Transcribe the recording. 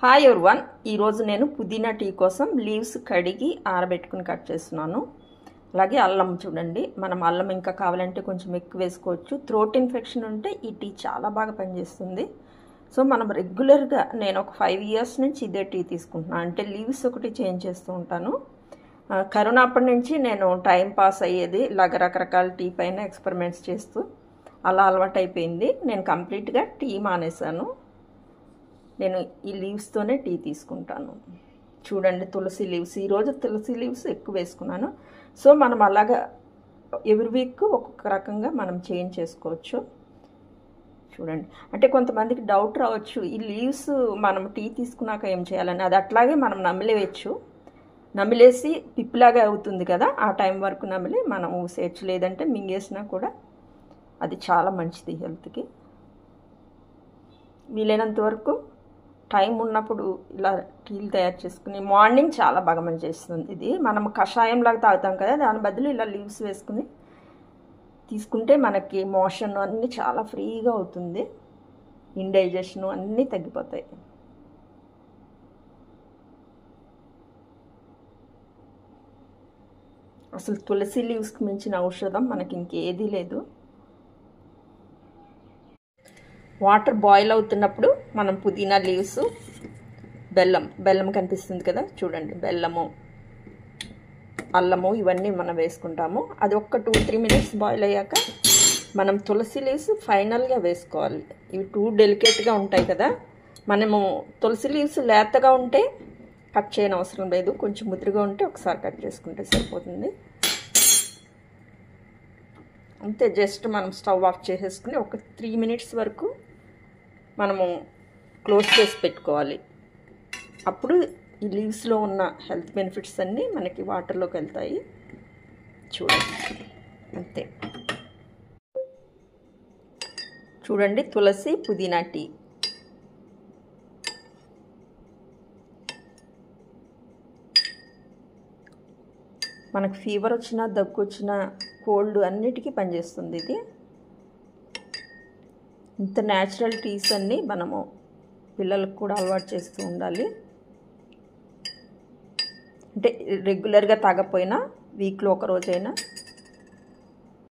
Hi everyone, ఈరోజు నేను పుదీనా టీ కోసం లీవ్స్ కడిగి ఆరబెట్టుకుని కట్ చేస్తున్నాను. అలాగే అల్లం చూడండి, మనం అల్లం ఇంకా కావాలంటే కొంచెం ఎక్కువ వేసుకోవచ్చు. థ్రోట్ ఇన్ఫెక్షన్ ఉంటే ఈ టీ చాలా బాగా పనిచేస్తుంది. సో మనం రెగ్యులర్గా నేను ఒక 5 years నుంచి ఇదే టీ తీసుకుంటున్నాను. అంటే లీవ్స్ ఒకటి చేంజ్ చేస్తూ ఉంటాను. కరోనా అప్పటి నుంచి నేను టైం పాస్ అయ్యేది ఇలాగ రకరకాల టీ పైన ఎక్స్పెరిమెంట్స్ చేస్తూ అలా అలవాటు అయిపోయింది. నేను కంప్లీట్గా టీ మానేశాను. నేను ఈ లీవ్స్తోనే టీ తీసుకుంటాను. చూడండి, తులసి లీవ్స్, ఈరోజు తులసి లీవ్స్ ఎక్కువ వేసుకున్నాను. సో మనం అలాగా ఎవ్రీ వీక్ ఒక్కొక్క రకంగా మనం చేంజ్ చేసుకోవచ్చు. చూడండి, అంటే కొంతమందికి డౌట్ రావచ్చు, ఈ లీవ్స్ మనం టీ తీసుకున్నాక ఏం చేయాలని. అది అట్లాగే మనం నమిలేయచ్చు. నమిలేసి పిప్పిలాగా అవుతుంది కదా, ఆ టైం వరకు నమిలి మనం ఊసేయచ్చు. లేదంటే మింగేసినా కూడా అది చాలా మంచిది హెల్త్కి. వీలైనంత వరకు టైం ఉన్నప్పుడు ఇలా టీలు తయారు చేసుకుని మార్నింగ్ చాలా బాగా పనిచేస్తుంది. ఇది మనం కషాయంలాగా తాగుతాం కదా, దాని బదులు ఇలా లీవ్స్ వేసుకుని తీసుకుంటే మనకి మోషన్ అన్నీ చాలా ఫ్రీగా అవుతుంది. ఇండైజెషన్ అన్నీ తగ్గిపోతాయి. అసలు తులసి లీవ్స్కి మించిన ఔషధం మనకి ఇంకేదీ లేదు. వాటర్ బాయిల్ అవుతున్నప్పుడు మనం పుదీనా లీవ్స్, బెల్లం కనిపిస్తుంది కదా చూడండి, బెల్లము, అల్లము ఇవన్నీ మనం వేసుకుంటాము. అది ఒక్క 2-3 minutes బాయిల్ అయ్యాక మనం తులసి లీవ్స్ ఫైనల్గా వేసుకోవాలి. ఇవి టూ డెలికేట్గా ఉంటాయి కదా, మనము తులసి లీవ్స్ లేతగా ఉంటే కట్ చేయని అవసరం లేదు. కొంచెం ముదురుగా ఉంటే ఒకసారి కట్ చేసుకుంటే సరిపోతుంది. అంతే, జస్ట్ మనం స్టవ్ ఆఫ్ చేసేసుకుని ఒక 3 minutes వరకు మనము క్లోజ్ చేసి పెట్టుకోవాలి. అప్పుడు ఈ లీవ్స్లో ఉన్న హెల్త్ బెనిఫిట్స్ అన్నీ మనకి వాటర్లోకి వెళ్తాయి. చూడండి, అంతే. చూడండి, తులసి పుదీనా టీ. మనకు ఫీవర్ వచ్చినా, దగ్గు వచ్చినా, కోల్డ్ అన్నిటికీ పనిచేస్తుంది ఇది. ఇంత న్యాచురల్ టీస్ అన్నీ మనము పిల్లలకు కూడా అలవాటు చేస్తూ ఉండాలి. అంటే రెగ్యులర్గా తాగకపోయినా వీక్లో ఒక రోజైనా